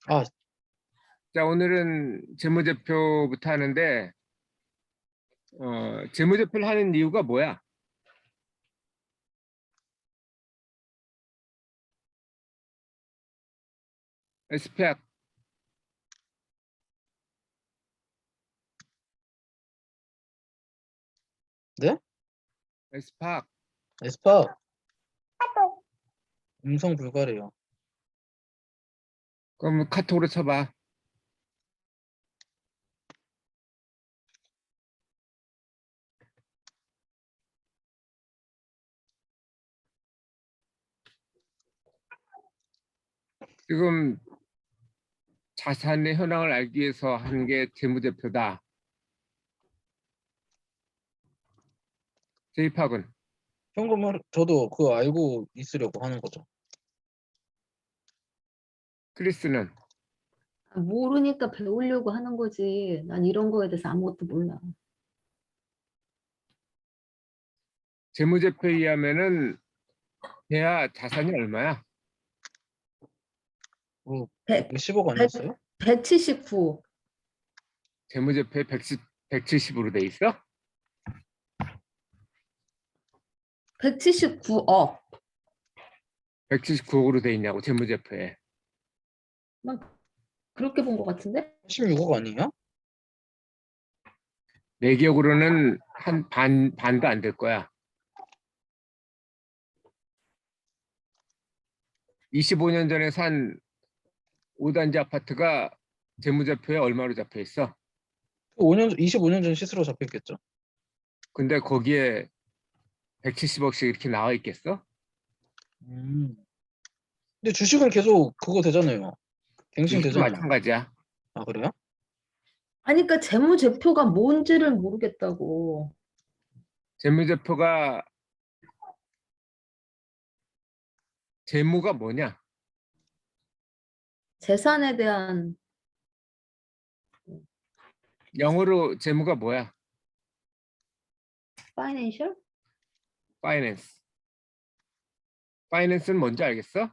아, 자, 오늘은 재무제표부터 하는데, 재무제표를 하는 이유가 뭐야? SPAC, 네? SPAC. 에스파 음성 불가래요. 그럼 카톡으로 쳐봐. 지금 자산의 현황을 알기 위해서 하는 게 재무제표다. 제이팍은 현금을 저도 그거 알고 있으려고 하는 거죠. 크리스는 모르니까 배우려고 하는 거지. 난 이런 거에 대해서 아무것도 몰라. 재무제표에 의하면은 대야 자산이 얼마야? 뭐 100, 10억 아니었어요? 179. 재무제표에 170으로 돼 있어? 179억. 179억으로 돼 있냐고, 재무제표에. 난 그렇게 본 것 같은데? 16억 아니에요? 내 기억으로는 한 반도 안 될 거야. 25년 전에 산 5단지 아파트가 재무제표에 얼마로 잡혀 있어? 25년 전 시세로 잡혔겠죠. 근데 거기에 170억씩 이렇게 나와 있겠어? 음. 근데 주식은 계속 그거 되잖아요. 갱신 주식도 되잖아요. 마찬가지야. 아, 그래요? 아니, 그러니까 재무제표가 뭔지를 모르겠다고. 재무제표가 재무가 뭐냐? 재산에 대한 영어로 재무가 뭐야? 파이낸셜? 파이낸스. 파이낸스는 뭔지 알겠어?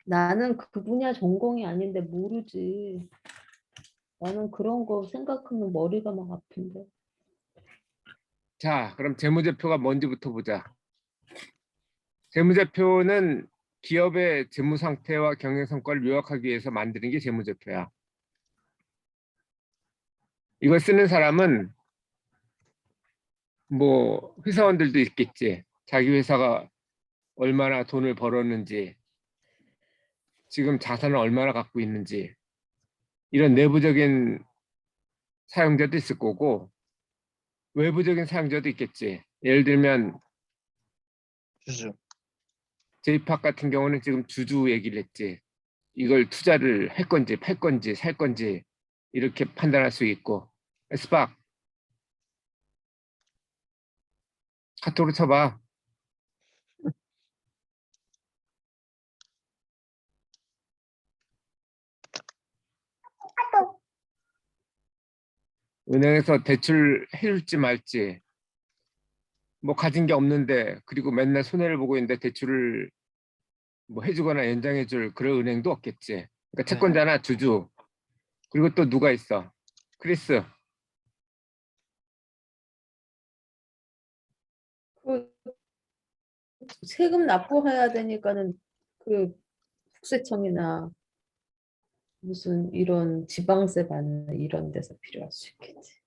나는 그 분야 전공이 아닌데 모르지. 나는 그런 거 생각하면 머리가 막 아픈데. 자, 그럼 재무제표가 뭔지부터 보자. 재무제표는 기업의 재무 상태와 경영 성과를 요약하기 위해서 만드는 게 재무제표야. 이걸 쓰는 사람은 뭐 회사원들도 있겠지. 자기 회사가 얼마나 돈을 벌었는지, 지금 자산을 얼마나 갖고 있는지, 이런 내부적인 사용자도 있을 거고 외부적인 사용자도 있겠지. 예를 들면 주주. 제이팍 같은 경우는 지금 주주 얘기를 했지. 이걸 투자를 할 건지 팔 건지 살 건지 이렇게 판단할 수 있고. 스팍 카톡으로 쳐봐. 은행에서 대출 해줄지 말지, 뭐 가진 게 없는데 그리고 맨날 손해를 보고 있는데 대출을 뭐 해주거나 연장해줄 그런 은행도 없겠지. 그러니까 채권자나 주주, 그리고 또 누가 있어? 크리스. 그 세금 납부해야 되니까는 그 국세청이나 무슨 이런 지방세 받는 이런 데서 필요할 수 있겠지.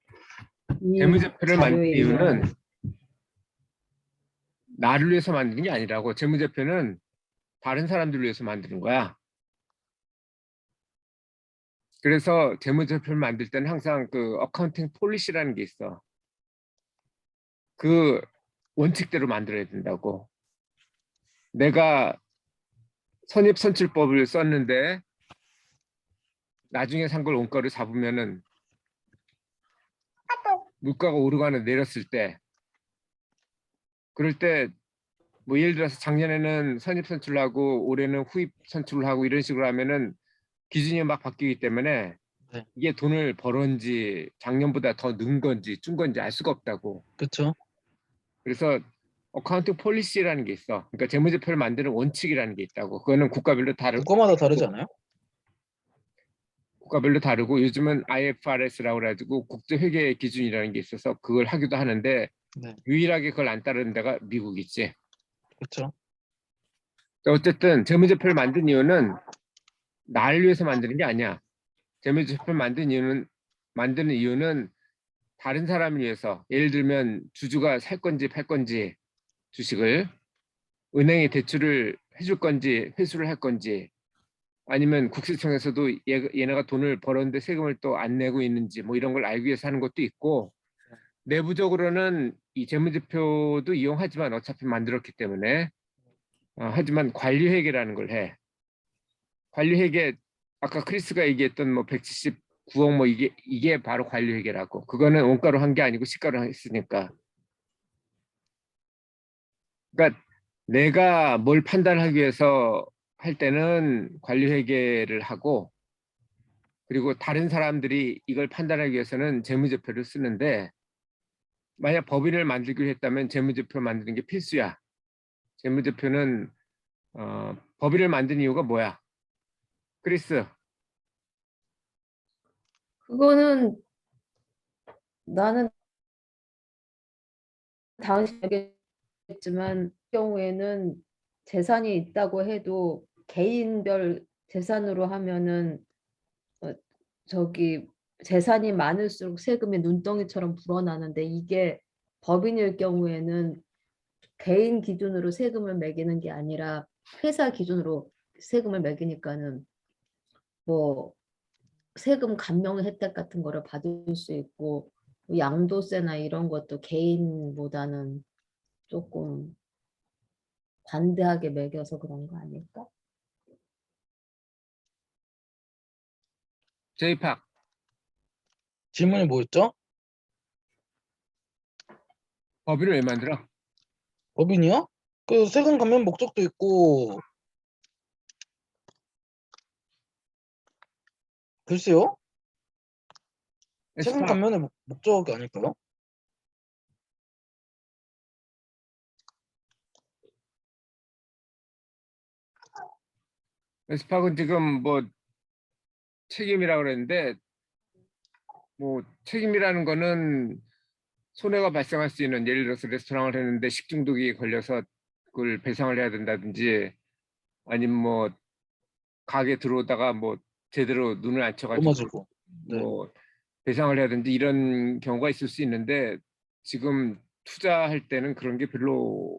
이 재무제표를 만든 자료에 이유는 의하면 나를 위해서 만드는 게 아니라고. 재무제표는 다른 사람들을 위해서 만드는 거야. 그래서 재무제표를 만들 때는 항상 그 어카운팅 폴리시라는 게 있어. 그 원칙대로 만들어야 된다고. 내가 선입선출법을 썼는데 나중에 산 걸 원가로 잡으면은 물가가 오르거나 내렸을 때, 그럴 때 뭐 예를 들어서 작년에는 선입선출을 하고 올해는 후입선출을 하고 이런 식으로 하면은 기준이 막 바뀌기 때문에 네. 이게 돈을 벌었는지 작년보다 더 는 건지 준 건지 알 수가 없다고. 그쵸? 그래서 어카운팅 폴리시라는 게 있어. 그러니까 재무제표를 만드는 원칙이라는 게 있다고. 그거는 국가별로 국가마다 다르지 않아요? 국가별로 다르고 요즘은 IFRS라고 그래가지고 국제회계 기준이라는 게 있어서 그걸 하기도 하는데 네, 유일하게 그걸 안 따르는 데가 미국이지. 그렇죠. 어쨌든 재무제표를 만든 이유는 나를 위해서 만드는 게 아니야. 재무제표를 만드는 이유는 다른 사람을 위해서. 예를 들면 주주가 살 건지 팔 건지 주식을, 은행에 대출을 해줄 건지 회수를 할 건지, 아니면 국세청에서도 얘네가 돈을 벌었는데 세금을 또 안 내고 있는지 뭐 이런 걸 알기 위해서 하는 것도 있고, 내부적으로는 이 재무제표도 이용하지만 어차피 만들었기 때문에 하지만 관리회계라는 걸 해. 관리회계, 아까 크리스가 얘기했던 뭐 179억 뭐 이게 바로 관리회계라고. 그거는 원가로 한 게 아니고 시가로 했으니까. 그러니까 내가 뭘 판단하기 위해서 할 때는 관리회계를 하고, 그리고 다른 사람들이 이걸 판단하기 위해서는 재무제표를 쓰는데, 만약 법인을 만들기로 했다면 재무제표 만드는 게 필수야. 재무제표는 법인을 만든 이유가 뭐야? 크리스. 그거는 나는 당연히 알겠지만 경우에는 재산이 있다고 해도 개인별 재산으로 하면은 어, 저기 재산이 많을수록 세금이 눈덩이처럼 불어나는데 이게 법인일 경우에는 개인 기준으로 세금을 매기는 게 아니라 회사 기준으로 세금을 매기니까는 뭐 세금 감면 혜택 같은 거를 받을 수 있고 뭐 양도세나 이런 것도 개인보다는 조금 관대하게 매겨서 그런 거 아닐까? 제이팍. 질문이 뭐였죠? 법인을 왜 만들어? 법인이요? 그 세금 감면 목적도 있고 글쎄요. 세금 에스파. 감면의 목적이 아닐까요? 에스팍은 지금 뭐 책임이라고 그랬는데, 뭐 책임이라는 거는 손해가 발생할 수 있는, 예를 들어서 레스토랑을 했는데 식중독이 걸려서 그걸 배상을 해야 된다든지, 아니면 뭐 가게 들어오다가 뭐 제대로 눈을 안 쳐가지고 넘어지고. 네. 뭐 배상을 해야 되는지 이런 경우가 있을 수 있는데, 지금 투자할 때는 그런 게 별로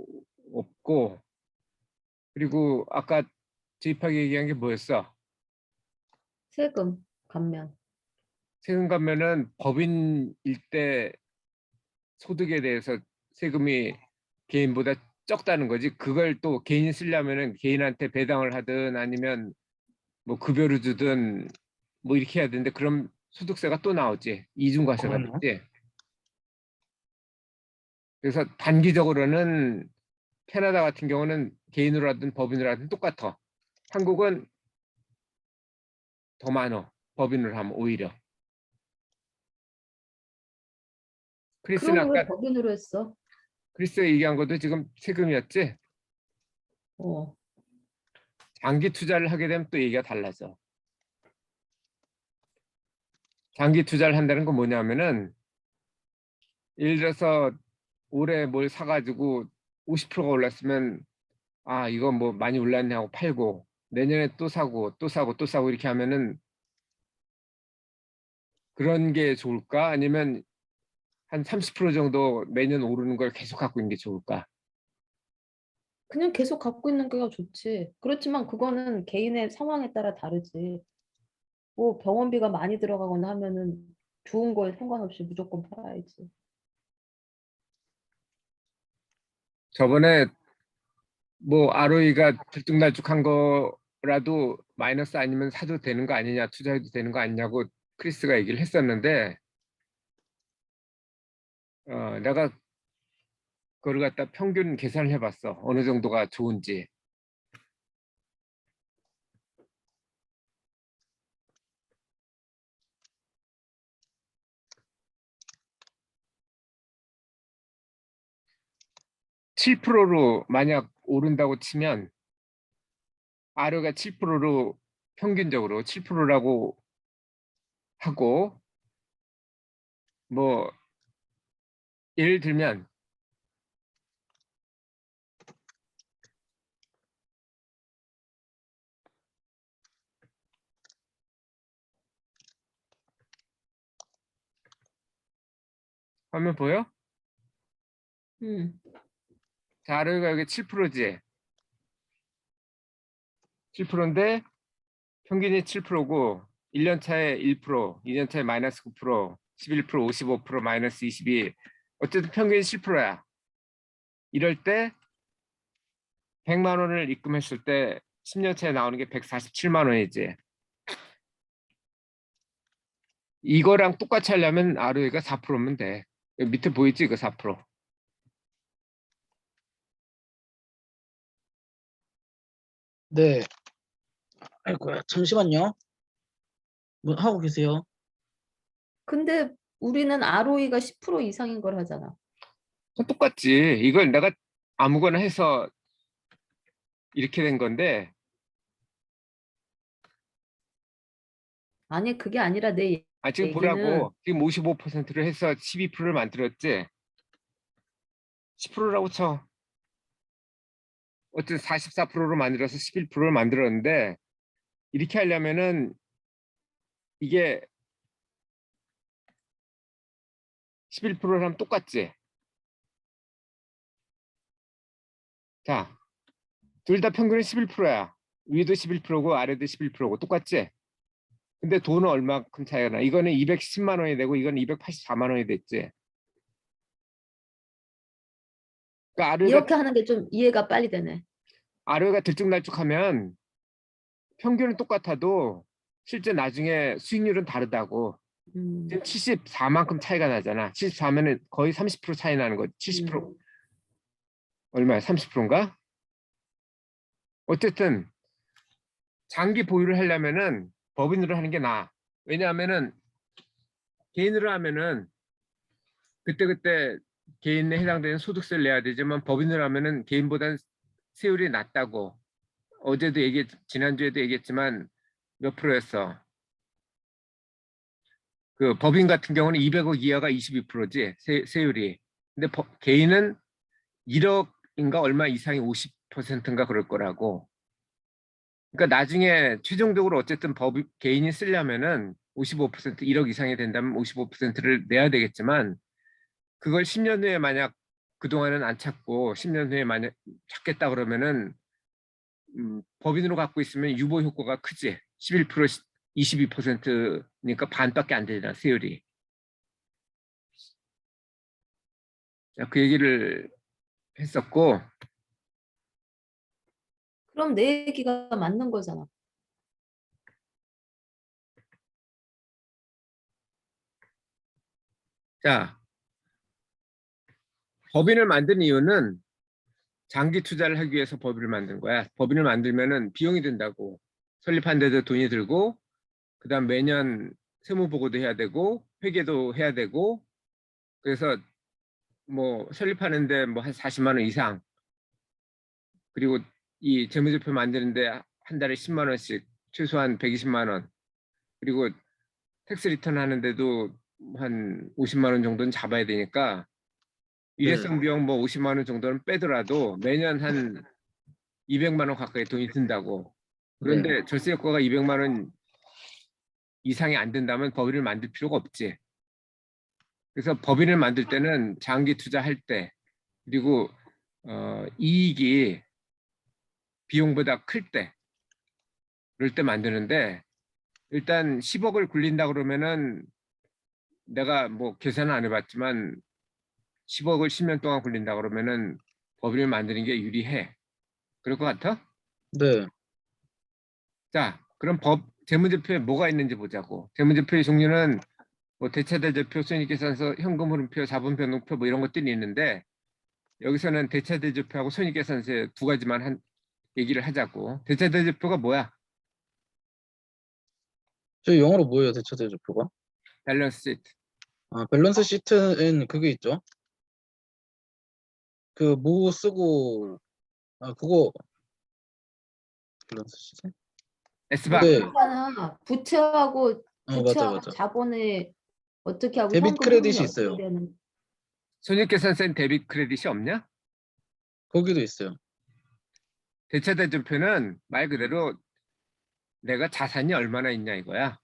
없고, 그리고 아까 제이팍이 얘기한 게 뭐였어? 세금 감면. 세금 감면은 법인일 때 소득에 대해서 세금이 개인보다 적다는 거지. 그걸 또 개인이 쓰려면은 개인한테 배당을 하든 아니면 뭐 급여를 주든 뭐 이렇게 해야 되는데, 그럼 소득세가 또 나오지. 이중과세가 그러네요. 되지. 그래서 단기적으로는 캐나다 같은 경우는 개인으로 하든 법인으로 하든 똑같아. 한국은 더 많어. 법인으로 하면 오히려. 크리스는 그럼 왜 아까 법인으로 했어? 크리스 얘기한 것도 지금 세금이었지. 어. 장기 투자를 하게 되면 또 얘기가 달라져. 장기 투자를 한다는 건 뭐냐면은, 예를 들어서 올해 뭘 사가지고 50%가 올랐으면, 아 이거 뭐 많이 올랐네 하고 팔고, 내년에 또 사고 또 사고 또 사고 이렇게 하면은 그런 게 좋을까? 아니면 한 30% 정도 매년 오르는 걸 계속 갖고 있는 게 좋을까? 그냥 계속 갖고 있는 게 좋지. 그렇지만 그거는 개인의 상황에 따라 다르지. 뭐 병원비가 많이 들어가거나 하면은 좋은 거에 상관없이 무조건 팔아야지. 저번에 뭐 ROE가 들쭉날쭉한 거라도 마이너스 아니면 사도 되는 거 아니냐, 투자해도 되는 거 아니냐고 크리스가 얘기를 했었는데, 내가 그걸 갖다 평균 계산을 해봤어. 어느 정도가 좋은지. 7%로 만약 오른다고 치면 R가 7%로 평균적으로 7%라고 하고 뭐 예를 들면 화면 보여? 자, R가 여기 7%지. 7%인데 평균이 7%고 1년 차에 1%, 2년 차에 마이너스 9%, 11%, 55%, 마이너스 22. 어쨌든 평균이 7%야. 이럴 때 100만 원을 입금했을 때 10년 차에 나오는 게 147만 원이지. 이거랑 똑같이 하려면 ROE가 4%면 돼. 여기 밑에 보이지? 이거 4%. 네. 아이고야, 잠시만요. 뭐 하고 계세요? 근데 우리는 ROE가 10% 이상인 걸 하잖아. 똑같지. 이걸 내가 아무거나 해서 이렇게 된 건데 아니 그게 아니라 내 지금 얘기는 보라고. 지금 55%를 해서 12%를 만들었지. 10%라고 쳐. 어쨌든 44%로 만들어서 11%를 만들었는데 이렇게 하려면은 이게 11%랑 똑같지. 자, 둘 다 평균은 11%야. 위도 11%고 아래도 11%고 똑같지? 근데 돈은 얼마큼 차이가 나? 이거는 210만 원이 되고 이거는 284만 원이 됐지. 그러니까 이렇게 하는 게 좀 이해가 빨리 되네. 아르가 들쭉날쭉하면 평균은 똑같아도 실제 나중에 수익률은 다르다고. 지금 74만큼 차이가 나잖아. 74면은 거의 30% 차이 나는 거지. 70% 얼마야? 30%인가? 어쨌든 장기 보유를 하려면은 법인으로 하는 게 나아. 왜냐하면은 개인으로 하면은 그때그때 개인에 해당되는 소득세를 내야 되지만 법인으로 하면은 개인보다는 세율이 낮다고. 어제도 지난주에도 얘기했지만 몇 프로였어? 그 법인 같은 경우는 200억 이하가 22%지 세율이. 근데 개인은 1억인가 얼마 이상이 50%인가 그럴 거라고. 그러니까 나중에 최종적으로 어쨌든 개인이 쓰려면은 55% 1억 이상이 된다면 55%를 내야 되겠지만 그걸 10년 후에 만약 그동안은 안 찾고 10년 후에 만약 찾겠다 그러면은 법인으로 갖고 있으면 유보 효과가 크지. 11% 22%니까 반밖에 안 되잖아 세율이. 그 얘기를 했었고 그럼 내 얘기가 맞는 거잖아. 자 법인을 만든 이유는 장기 투자를 하기 위해서 법인을 만든 거야. 법인을 만들면은 비용이 든다고. 설립하는데도 돈이 들고 그다음 매년 세무보고도 해야 되고 회계도 해야 되고 그래서 뭐 설립하는데 뭐 한 40만 원 이상 그리고 이 재무제표 만드는데 한 달에 10만 원씩 최소한 120만 원 그리고 텍스 리턴 하는데도 한 50만 원 정도는 잡아야 되니까 일회성 비용 뭐 50만 원 정도는 빼더라도 매년 한 200만 원 가까이 돈이 든다고. 그런데 절세 효과가 200만 원 이상이 안 된다면 법인을 만들 필요가 없지. 그래서 법인을 만들 때는 장기 투자할 때 그리고 이익이 비용보다 클 때 그럴 때 만드는데 일단 10억을 굴린다 그러면은 내가 뭐 계산은 안 해봤지만 10억을 10년 동안 굴린다 그러면은 법인을 만드는 게 유리해. 그럴 것 같아? 네. 자, 그럼 재무제표에 뭐가 있는지 보자고. 재무제표의 종류는 뭐 대차대조표, 손익계산서, 현금흐름표, 자본변동표 뭐 이런 것들이 있는데 여기서는 대차대조표하고 손익계산서 두 가지만 얘기를 하자고. 대차대조표가 뭐야? 저 영어로 뭐예요, 대처대조표가? 밸런스 시트. 밸런스 시트엔 그게 있죠. 그 뭐 쓰고 그거 밸런스 시세? S박 네. 있잖아. 부채하고 맞아 부채하고 맞아. 자본을 어떻게 하고 데빗 현금 흐름이 크레딧이 어떻게 있어요. 되는. 손익계산서엔 데빗 크레딧이 없냐? 거기도 있어요. 대차대조표는 말 그대로 내가 자산이 얼마나 있냐 이거야.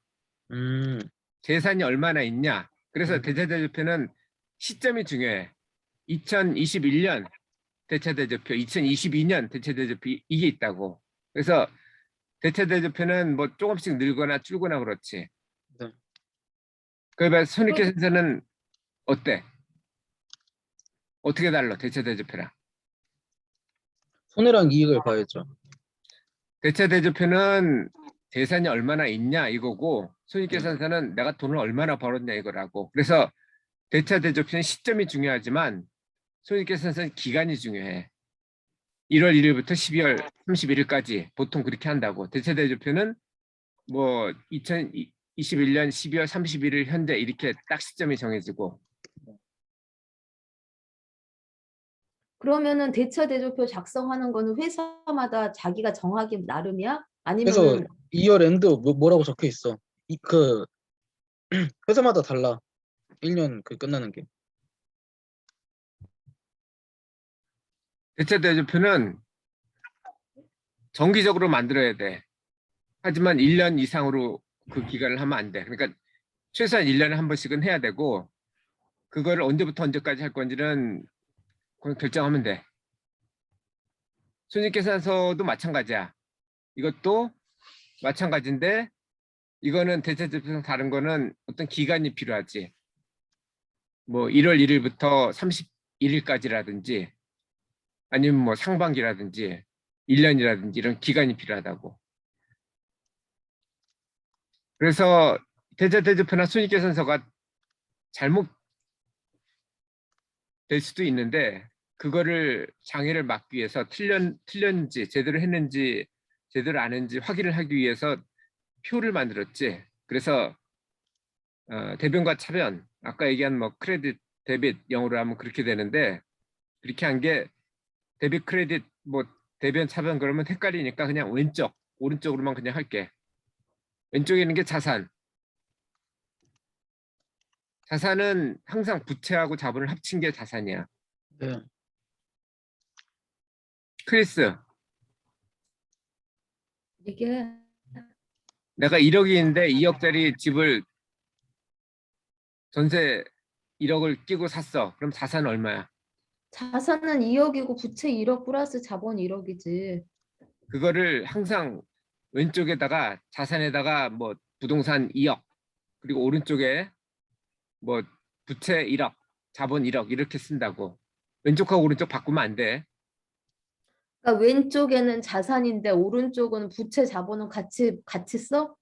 음, 재산이 얼마나 있냐. 그래서 음. 대차대조표는 시점이 중요해. 2021년 대차대조표, 2022년 대차대조표 이게 있다고. 그래서 대차대조표는 뭐 조금씩 늘거나 줄거나 그렇지. 네. 그러면 손익계산서는 어때? 어떻게 달라 대차대조표랑? 손해랑 이익을 봐야죠. 대차대조표는 재산이 얼마나 있냐 이거고 네. 손익계산서는 내가 돈을 얼마나 벌었냐 이거라고. 그래서 대차대조표는 시점이 중요하지만 손익계산서는 기간이 중요해. 1월 1일부터 12월 31일까지 보통 그렇게 한다고. 대차대조표는 뭐 2021년 12월 31일 현재 이렇게 딱 시점이 정해지고. 그러면은 대차 대조표 작성하는 거는 회사마다 자기가 정하기 나름이야? 그래서 아니면은 2월 엔드 뭐라고 적혀 있어. 그 회사마다 달라. 1년 그 끝나는 게. 대차대조표는 정기적으로 만들어야 돼. 하지만 1년 이상으로 그 기간을 하면 안 돼. 그러니까 최소한 1년에 한 번씩은 해야 되고 그거를 언제부터 언제까지 할 건지는 그냥 결정하면 돼. 손익계산서도 마찬가지야. 이것도 마찬가지인데 이거는 대차대조표랑 다른 거는 어떤 기간이 필요하지. 뭐 1월 1일부터 31일까지라든지 아니면 뭐 상반기라든지 1년이라든지 이런 기간이 필요하다고. 그래서 대차대조표나 손익계산서가 잘못될 수도 있는데 그거를 장애를 막기 위해서 틀렸는지 제대로 했는지 제대로 안 했는지 확인을 하기 위해서 표를 만들었지. 그래서 대변과 차변 아까 얘기한 뭐 크레딧 데빗 영어로 하면 그렇게 되는데 그렇게 한 게 데빗 크레딧 뭐 대변 차변 그러면 헷갈리니까 그냥 왼쪽 오른쪽으로만 그냥 할게. 왼쪽에 있는 게 자산. 자산은 항상 부채하고 자본을 합친 게 자산이야. 네. 크리스, 이게 내가 1억인데 2억짜리 집을 전세 1억을 끼고 샀어. 그럼 자산은 얼마야? 자산은 2억이고 부채 1억 플러스 자본 1억이지. 그거를 항상 왼쪽에다가 자산에다가 뭐 부동산 2억 그리고 오른쪽에 뭐 부채 1억, 자본 1억 이렇게 쓴다고. 왼쪽하고 오른쪽 바꾸면 안 돼. 그러니까 왼쪽에는 자산인데 오른쪽은 부채 자본은 같이 써?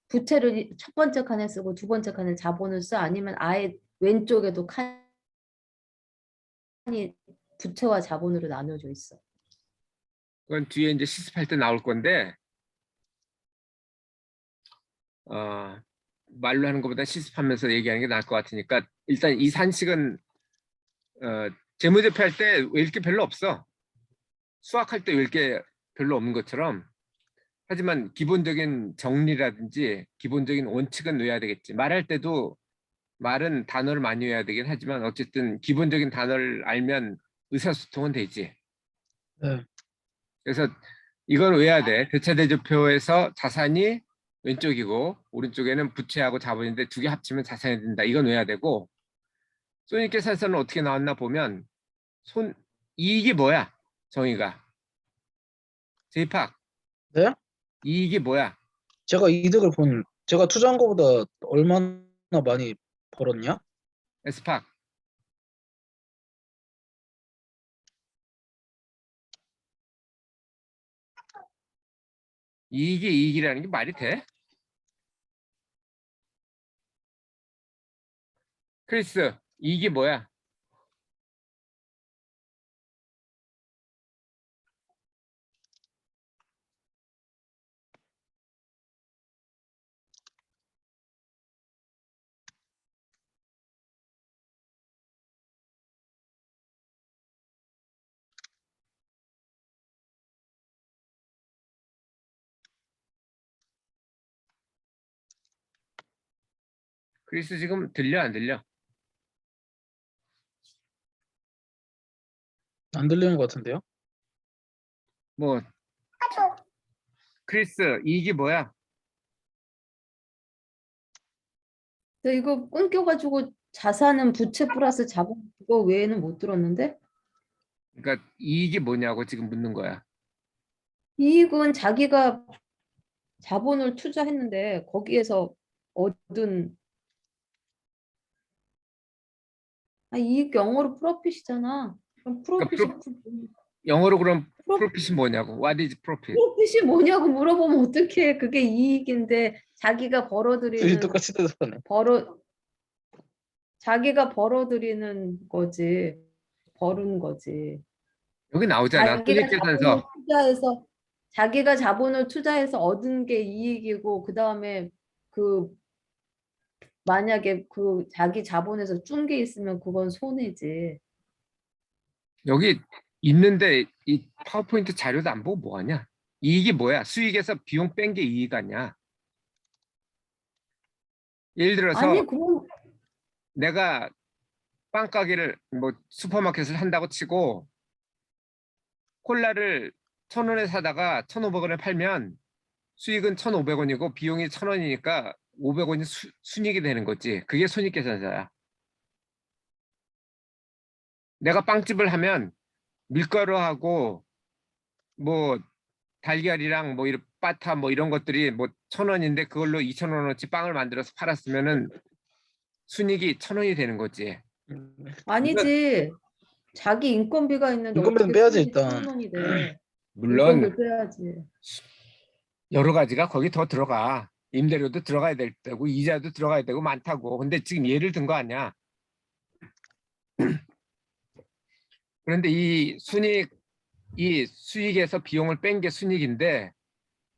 부채를 첫 번째 칸에 쓰고 두 번째 칸에 자본을 써? 아니면 아예 왼쪽에도 칸이 부채와 자본으로 나눠져 있어? 그건 뒤에 이제 시습할 때 나올 건데 어, 말로 하는 것보다 시습하면서 얘기하는 게 나을 것 같으니까 일단 이 산식은 재무제표 할 때 왜 이렇게 별로 없어. 수학할 때 왜 이렇게 별로 없는 것처럼 하지만 기본적인 정리라든지 기본적인 원칙은 외워야 되겠지. 말할 때도 말은 단어를 많이 외워야 되긴 하지만 어쨌든 기본적인 단어를 알면 의사소통은 되지. 네. 그래서 이건 외워야 돼. 대차대조표에서 자산이 왼쪽이고 오른쪽에는 부채하고 자본인데 두 개 합치면 자산이 된다. 이건 외워야 되고 손익계산서는 어떻게 나왔나 보면 이익이 뭐야? 정의가. 제이팍 네? 이익이 뭐야? 제가 투자한 거보다 얼마나 많이 벌었냐? 에스팍 이익이 이익이라는 게 말이 돼? 크리스 이익이 뭐야? 크리스 지금 들려 안 들려? 안 들리는 것 같은데요? 뭐 크리스 이익이 뭐야? 근데 이거 끊겨가지고 자산은 부채 플러스 자본 그거 외에는 못 들었는데 그러니까 이익이 뭐냐고 지금 묻는 거야. 이익은 자기가 자본을 투자했는데 거기에서 얻은 이익 영어로 프로핏이잖아. 그럼 그러니까 프로핏이 영어로 그럼 프로, 프로핏이 뭐냐고? What is profit? 프로핏이 뭐냐고 물어보면 어떡해. 그게 이익인데 자기가 둘이 똑같이 대답하네. 자기가 벌어들이는 거지. 버는 거지. 여기 나오잖아. 손익계산서. 자기가 자본을 투자해서 얻은 게 이익이고 그다음에 그 만약에 그 자기 자본에서 준 게 있으면 그건 손해지. 여기 있는데 이 파워포인트 자료도 안 보고 뭐 하냐? 이익이 뭐야? 수익에서 비용 뺀 게 이익 아니야? 예를 들어서 아니 그건 내가 빵 가게를 뭐 슈퍼마켓을 한다고 치고 콜라를 1,000원에 사다가 1,500원에 팔면 수익은 1,500원이고 비용이 1,000원이니까 500원이 순이익이 되는 거지. 그게 손익계산서야. 내가 빵집을 하면 밀가루하고 뭐 달걀이랑 뭐 이런 바타 뭐 이런 것들이 뭐 1,000원인데 그걸로 2,000원어치 빵을 만들어서 팔았으면은 순이익이 1,000원이 되는 거지. 아니지. 자기 인건비가 있는데 인건비는 어떻게 빼야지, 수익이 일단. 1,000원이 돼. 물론 인건비 빼야지. 여러 가지가 거기 더 들어가. 임대료도 들어가야 될 때고 이자도 들어가야 되고 많다고. 근데 지금 예를 든 거 아니야. 그런데 이 수익에서 비용을 뺀 게 순이익인데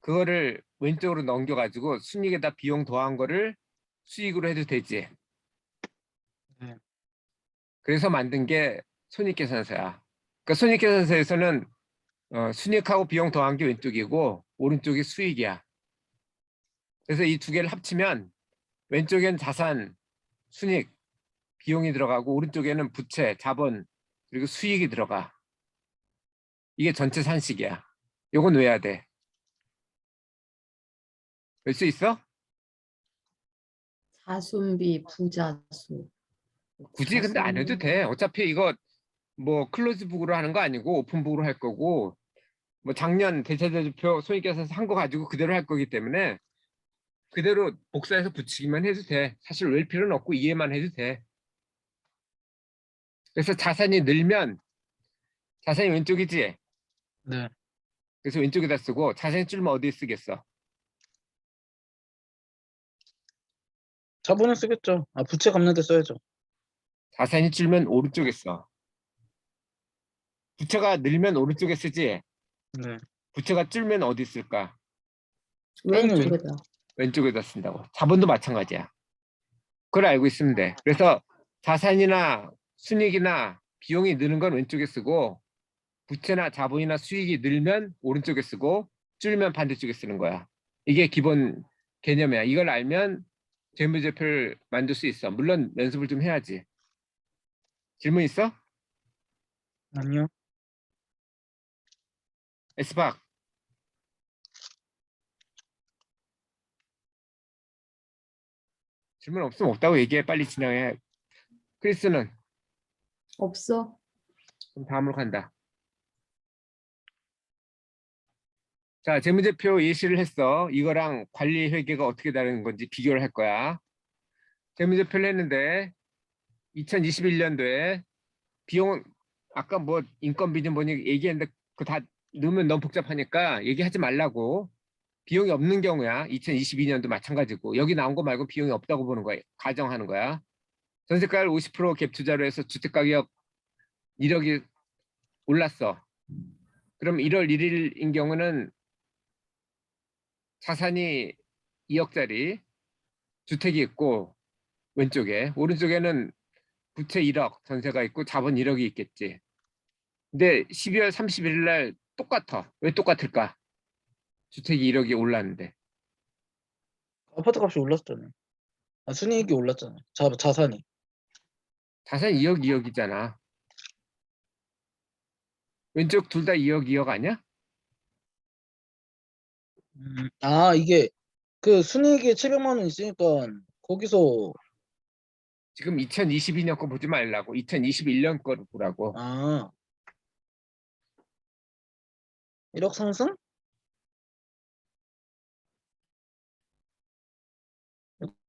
그거를 왼쪽으로 넘겨가지고 순이익에다 비용 더한 거를 수익으로 해도 되지. 네. 그래서 만든 게 손익계산서야. 그러니까 손익계산서에서는 순이익하고 비용 더한 게 왼쪽이고 오른쪽이 수익이야. 그래서 이 두 개를 합치면 왼쪽엔 자산, 순이익, 비용이 들어가고 오른쪽에는 부채, 자본, 그리고 수익이 들어가. 이게 전체 산식이야. 요건 외워야 돼. 알 수 있어? 자순비, 부자수. 굳이 근데 안 해도 돼. 어차피 이거 뭐 클로즈북으로 하는 거 아니고 오픈북으로 할 거고 뭐 작년 대차대조표 손익계산서 한 거 가지고 그대로 할 거기 때문에 그대로 복사해서 붙이기만 해도 돼. 사실 외울 필요는 없고 이해만 해도 돼. 그래서 자산이 늘면 자산이 왼쪽이지. 네. 그래서 왼쪽에다 쓰고 자산이 줄면 어디에 쓰겠어? 자본을 쓰겠죠. 부채 갚는 데 써야죠. 자산이 줄면 오른쪽에 써. 부채가 늘면 오른쪽에 쓰지. 네. 부채가 줄면 어디 쓸까? 왼쪽에다. 왼쪽에다 쓴다고. 자본도 마찬가지야. 그걸 알고 있으면 돼. 그래서 자산이나 순이익이나 비용이 느는 건 왼쪽에 쓰고 부채나 자본이나 수익이 늘면 오른쪽에 쓰고 줄면 반대쪽에 쓰는 거야. 이게 기본 개념이야. 이걸 알면 재무제표를 만들 수 있어. 물론 연습을 좀 해야지. 질문 있어? 아니요. 에스박. 질문 없으면 없다고 얘기해. 빨리 진행해. 크리스는? 없어. 그럼 다음으로 간다. 자, 재무제표 예시를 했어. 이거랑 관리회계가 어떻게 다른 건지 비교를 할 거야. 재무제표를 했는데 2021년도에 비용 아까 뭐 인건비는 뭐니 얘기했는데 그거 다 넣으면 너무 복잡하니까 얘기하지 말라고. 비용이 없는 경우야. 2022년도 마찬가지고 여기 나온 거 말고 비용이 없다고 보는 거야. 가정하는 거야. 전세가율 50% 갭 투자로 해서 주택가격 1억이 올랐어. 그럼 1월 1일인 경우는 자산이 2억짜리 주택이 있고 왼쪽에 오른쪽에는 부채 1억 전세가 있고 자본 1억이 있겠지. 근데 12월 31일 날 똑같아. 왜 똑같을까? 주택이 1억이 올랐는데. 아파트 값이 올랐잖아요. 아, 순이익이 올랐잖아. 자산이. 자산 2억 2억이잖아. 왼쪽 둘 다 2억 2억 아니야? 아, 이게 그 순이익에 700만 원 있으니까 거기서 지금 2022년 거 보지 말라고. 2021년 거를 보라고. 아 1억 상승?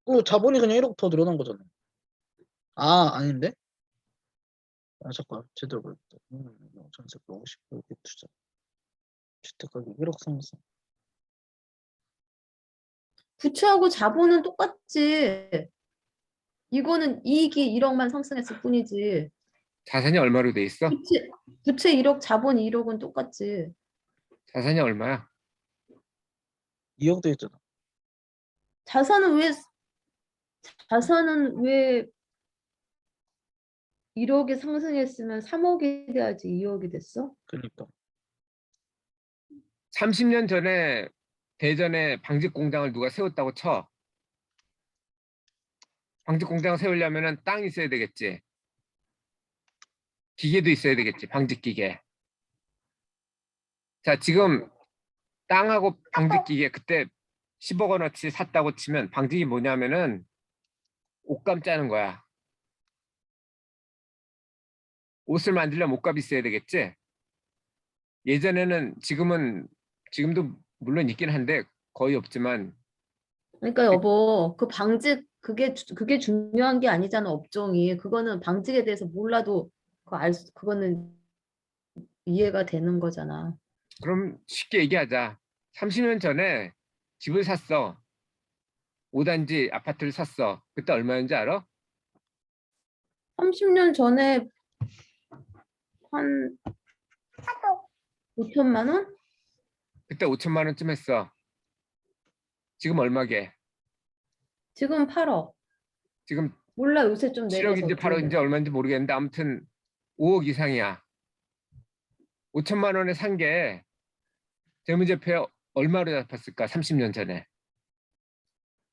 그 자본이 그냥 1억 더 늘어난 거잖아. 아, 아닌데? 아, 잠깐 제대로 보였다. 전세 50 이렇게 투자. 주택가격 1억 상승. 부채하고 자본은 똑같지. 이거는 이익이 1억만 상승했을 뿐이지. 자산이 얼마로 돼 있어? 부채 1억, 자본 1억은 똑같지. 자산이 얼마야? 2억 돼 있잖아. 자산은 왜 자산은 왜 1억이 상승했으면 3억이 돼야지 2억이 됐어? 그러니까 30년 전에 대전에 방직 공장을 누가 세웠다고 쳐. 방직 공장을 세우려면 땅이 있어야 되겠지. 기계도 있어야 되겠지. 방직 기계. 자, 지금 땅하고 방직 기계 그때 10억 원어치 샀다고 치면 방직이 뭐냐면은 옷감 짜는 거야. 옷을 만들려면 옷값이 있어야 되겠지. 예전에는 지금도 물론 있긴 한데 거의 없지만 그러니까 여보, 그 방직 그게 중요한 게 아니잖아, 업종이. 그거는 방직에 대해서 몰라도 그거는 이해가 되는 거잖아. 그럼 쉽게 얘기하자. 30년 전에 집을 샀어. 5단지 아파트를 샀어. 그때 얼마였는지 알아? 30년 전에 한 5천만 원? 그때 5천만 원쯤 했어. 지금 얼마게? 지금 8억. 지금 몰라, 요새 좀 내려서 7억인지 어떻게 8억인지 돼. 얼마인지 모르겠는데 아무튼 5억 이상이야. 5천만 원에 산 게 재무제표에 얼마로 잡혔을까? 30년 전에.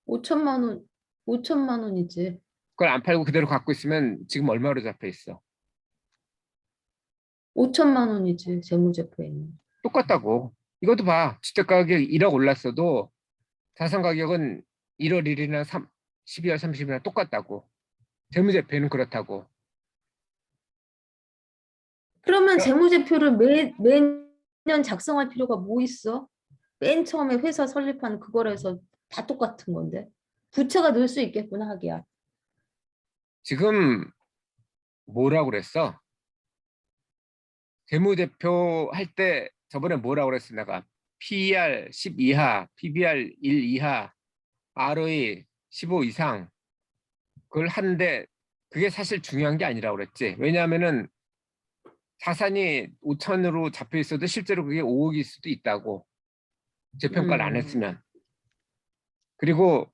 5천만 원, 5천만 원이지. 그걸 안 팔고 그대로 갖고 있으면 지금 얼마로 잡혀 있어? 5천만 원이지, 재무제표에는. 똑같다고. 이것도 봐. 주택 가격이 1억 올랐어도 자산 가격은 1월 1일이나 12월 30일이나 똑같다고. 재무제표는 그렇다고. 그러면 그러니까 재무제표를 매년 작성할 필요가 뭐 있어? 맨 처음에 회사 설립한 그거라 해서 다 똑같은 건데. 부채가 늘 수 있겠구나, 하기야. 지금 뭐라고 그랬어? 재무제표 할 때 저번에 뭐라고 그랬어 내가? PER 10 이하, PBR 1 이하, ROE 15 이상 그걸 하는데 그게 사실 중요한 게 아니라고 그랬지. 왜냐하면은 자산이 5천으로 잡혀 있어도 실제로 그게 5억일 수도 있다고. 재평가를 안 했으면. 그리고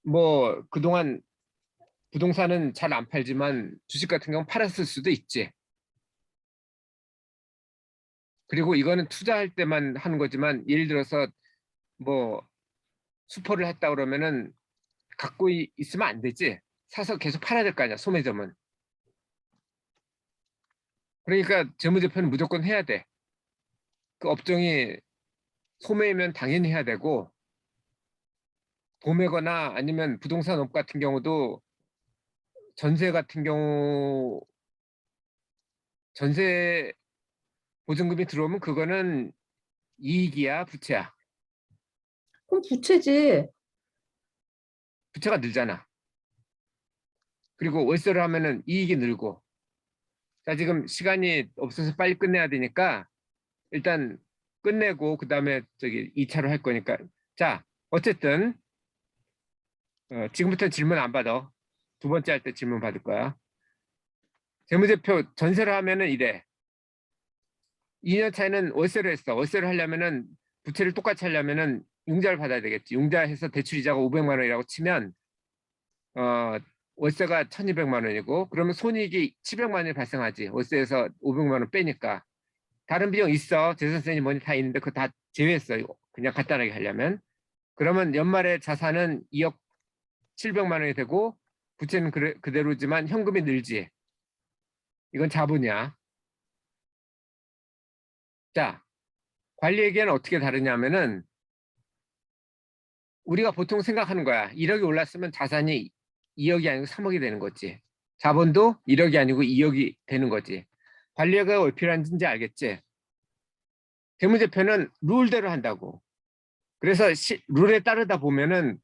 뭐 그동안 부동산은 잘 안 팔지만 주식 같은 경우는 팔았을 수도 있지. 그리고 이거는 투자할 때만 하는 거지만 예를 들어서 뭐 수포를 했다 그러면은 갖고 있으면 안 되지. 사서 계속 팔아야 될 거 아니야, 소매점은. 그러니까 재무제표는 무조건 해야 돼. 그 업종이 소매면 당연히 해야 되고 도매거나 아니면 부동산 업 같은 경우도 전세 같은 경우 전세 보증금이 들어오면 그거는 이익이야, 부채야. 그럼 부채지. 부채가 늘잖아. 그리고 월세를 하면은 이익이 늘고. 자, 지금 시간이 없어서 빨리 끝내야 되니까 일단 끝내고 그다음에 저기 2차로 할 거니까. 자, 어쨌든 지금부터 질문 안 받아. 두 번째 할 때 질문 받을 거야. 재무제표 전세를 하면은 이래. 2년 차에는 월세를 했어. 월세를 하려면은 부채를 똑같이 하려면은 융자를 받아야 되겠지. 융자해서 대출 이자가 500만 원이라고 치면 월세가 1,200만 원이고 그러면 손익이 700만 원이 발생하지. 월세에서 500만 원 빼니까. 다른 비용 있어. 재산세니 뭐니 다 있는데 그거 다 제외했어. 그냥 간단하게 하려면. 그러면 연말에 자산은 2억 700만 원이 되고 부채는 그대로지만 현금이 늘지. 이건 자본이야. 자, 관리에게는 어떻게 다르냐면은 우리가 보통 생각하는 거야. 1억이 올랐으면 자산이 2억이 아니고 3억이 되는 거지. 자본도 1억이 아니고 2억이 되는 거지. 관리가 왜 필요한지 알겠지? 재무제표는 룰대로 한다고. 그래서 룰에 따르다 보면은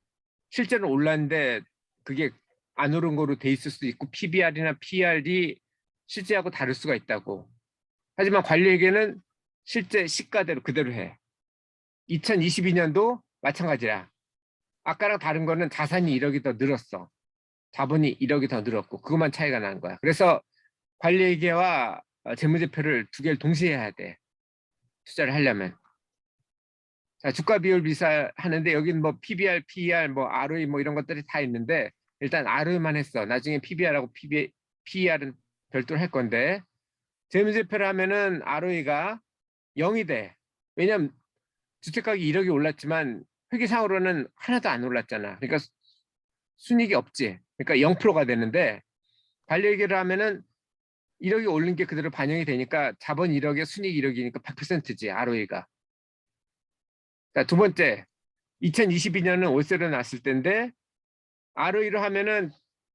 실제로 올랐는데 그게 안 오른 거로 돼 있을 수도 있고 PBR이나 PR이 실제하고 다를 수가 있다고. 하지만 관리에게는 실제 시가대로 그대로 해. 2022년도 마찬가지야. 아까랑 다른 거는 자산이 1억이 더 늘었어. 자본이 1억이 더 늘었고 그것만 차이가 나는 거야. 그래서 관리회계와 재무제표를 두 개를 동시에 해야 돼. 투자를 하려면. 자, 주가 비율 비사 하는데 여기는 뭐 PBR, PER, 뭐 ROE 뭐 이런 것들이 다 있는데 일단 ROE만 했어. 나중에 PBR하고 PER은 별도로 할 건데 재무제표를 하면은 ROE가 0이 돼. 왜냐면 주택가격이 1억이 올랐지만 회계상으로는 하나도 안 올랐잖아. 그러니까 순이익이 없지. 그러니까 0%가 되는데 관리회계를 하면은 1억이 오른 게 그대로 반영이 되니까 자본 1억에 순이익 1억이니까 100%지 ROE가. 자, 두 번째 2022년은 월세로 났을 때인데 ROE로 하면은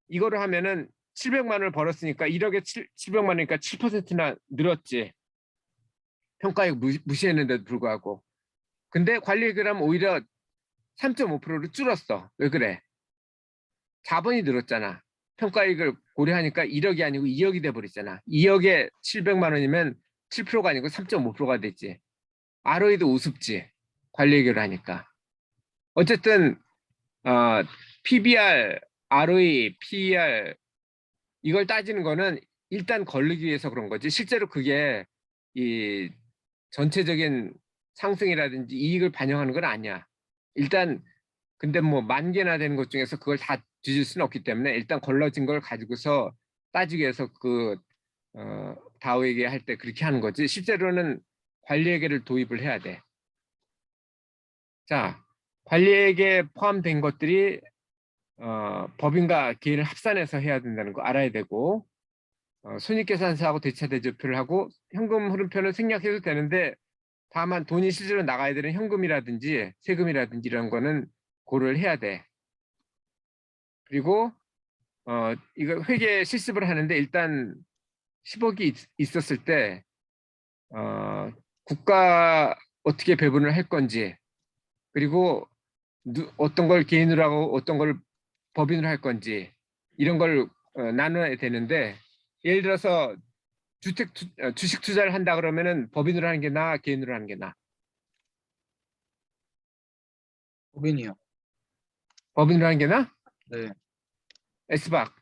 이거로 하면은 700만 원을 벌었으니까 1억에 700만 원이니까 7%나 늘었지. 평가액 무시했는데도 불구하고. 근데 관리회계를 하면 오히려 3.5%로 줄었어. 왜 그래? 자본이 늘었잖아. 평가액을 고려하니까 1억이 아니고 2억이 돼버리잖아. 2억에 700만 원이면 7%가 아니고 3.5%가 됐지. ROE도 우습지. 관리회계를 하니까. 어쨌든 PBR, ROE, PER 이걸 따지는 거는 일단 걸르기 위해서 그런 거지. 실제로 그게 이 전체적인 상승이라든지 이익을 반영하는 건 아니야. 일단 근데 뭐 10,000개나 되는 것 중에서 그걸 다 뒤질 수는 없기 때문에 일단 걸러진 걸 가지고서 따지기 위해서 그 다우에게 할 때 그렇게 하는 거지. 실제로는 관리회계를 도입을 해야 돼. 자, 관리회계에 포함된 것들이 법인과 개인을 합산해서 해야 된다는 거 알아야 되고 손익계산서하고 대차대조표를 하고 현금 흐름표는 생략해도 되는데 다만 돈이 실제로 나가야 되는 현금이라든지 세금이라든지 이런 거는 고려를 해야 돼. 그리고 이거 회계 실습을 하는데 일단 10억이 있었을 때 국가 어떻게 배분을 할 건지 그리고 어떤 걸 개인으로 하고 어떤 걸 법인으로 할 건지 이런 걸 나눠야 되는데 예를 들어서 주식 투자를 한다 그러면은 법인으로 하는 게 나아 개인으로 하는 게 나아? 법인이요. 법인으로 하는 게 나아? 네. S박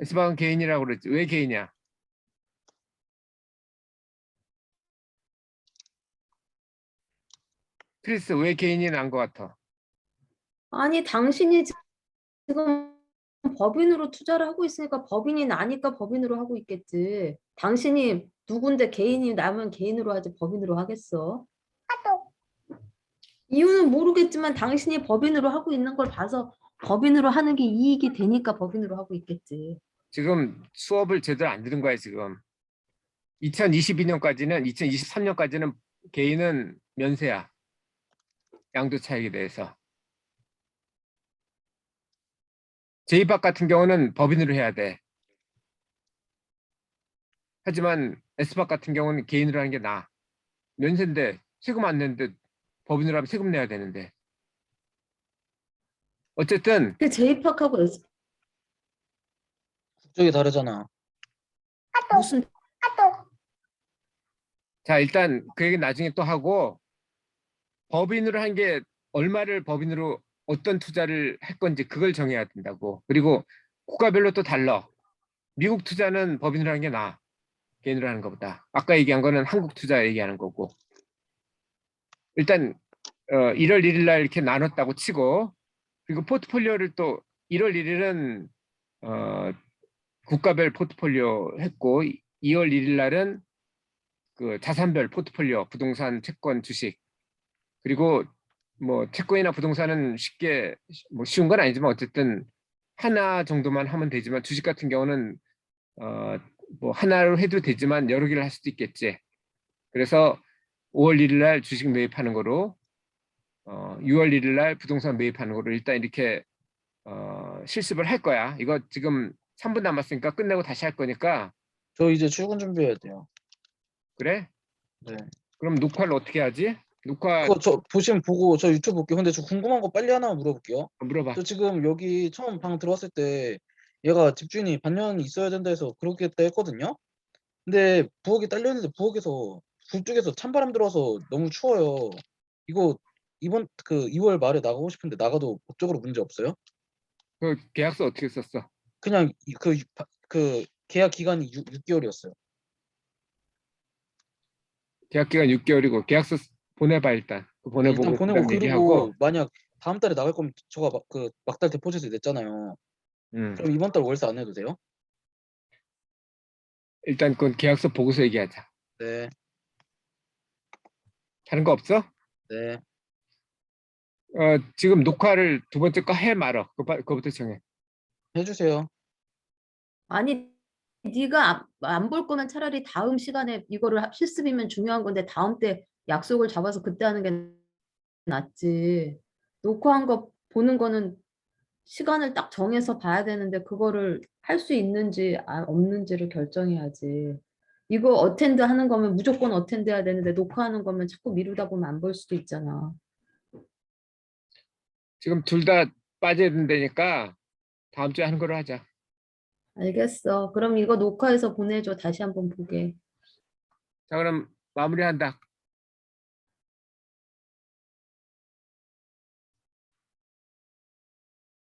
S박은 개인이라고 그랬지. 왜 개인이야? 크리스 왜 개인이 난 것 같아? 아니, 당신이 지금 법인으로 투자를 하고 있으니까 법인이 나니까 법인으로 하고 있겠지. 당신이 누군데 개인이 나면 개인으로 하지 법인으로 하겠어? 이유는 모르겠지만 당신이 법인으로 하고 있는 걸 봐서 법인으로 하는 게 이익이 되니까 법인으로 하고 있겠지. 지금 수업을 제대로 안 들은 거야 지금. 2022년까지는 2023년까지는 개인은 면세야. 양도 차익에 대해서. 제2박 같은 경우는 법인으로 해야 돼. 하지만 S박 같은 경우는 개인으로 하는 게 나아. 면세인데 세금 안 내는데 법인으로 하면 세금 내야 되는데. 어쨌든 그 J팍하고 국적이 다르잖아. 무슨 자 일단 그 얘기 나중에 또 하고 법인으로 한 게 얼마를 법인으로 어떤 투자를 할 건지 그걸 정해야 된다고. 그리고 국가별로 또 달라. 미국 투자는 법인으로 하는 게 나아. 개인으로 하는 것보다. 아까 얘기한 거는 한국 투자 얘기하는 거고. 일단 1월 1일 날 이렇게 나눴다고 치고 그리고 포트폴리오를 또 1월 1일은 국가별 포트폴리오 했고 2월 1일 날은 그 자산별 포트폴리오 부동산 채권 주식 그리고 뭐 채권이나 부동산은 쉽게 뭐 쉬운 건 아니지만 어쨌든 하나 정도만 하면 되지만 주식 같은 경우는 뭐 하나로 해도 되지만 여러 개를 할 수도 있겠지. 그래서 5월 1일 날 주식 매입하는 거로 6월 1일 날 부동산 매입하는 거로 일단 이렇게 실습을 할 거야. 이거 지금 3분 남았으니까 끝내고 다시 할 거니까. 저 이제 출근 준비해야 돼요. 그래? 네. 그럼 녹화를 어떻게 하지? 녹화 그거 저 보시면 보고 저 유튜브 볼게요. 근데 저 궁금한 거 빨리 하나만 물어볼게요. 물어봐. 저 지금 여기 처음 방 들어왔을 때 얘가 집주인이 반년 있어야 된다 해서 그렇겠다 했거든요. 근데 부엌이 딸려 있는데 부엌에서 불 쪽에서 찬바람 들어와서 너무 추워요. 이거 이번 그 2월 말에 나가고 싶은데 나가도 법적으로 문제 없어요? 그 계약서 어떻게 썼어? 그냥 그 계약 기간이 6개월이었어요. 계약 기간 6개월이고 계약서 보내봐 일단. 네, 일단 보내보고 보내고 그다음 얘기하고. 그리고 만약 다음 달에 나갈 거면 저가 그 막달 데포짓을 냈잖아요. 그럼 이번 달 월세 안 내도 돼요? 일단 그건 계약서 보고서 얘기하자. 네, 다른 거 없어? 네. 지금 녹화를 두 번째 거 해 말어. 그거부터 정해. 해주세요. 아니 네가 안 볼 거면 차라리 다음 시간에 이거를 실습이면 중요한 건데 다음 때 약속을 잡아서 그때 하는 게 낫지. 녹화한 거 보는 거는 시간을 딱 정해서 봐야 되는데 그거를 할 수 있는지 없는지를 결정해야지. 이거 어텐드 하는 거면 무조건 어텐드 해야 되는데 녹화하는 거면 자꾸 미루다 보면 안 볼 수도 있잖아. 지금 둘 다 빠져야 된다니까 다음 주에 하는 거로 하자. 알겠어. 그럼 이거 녹화해서 보내줘. 다시 한번 보게. 자 그럼 마무리한다.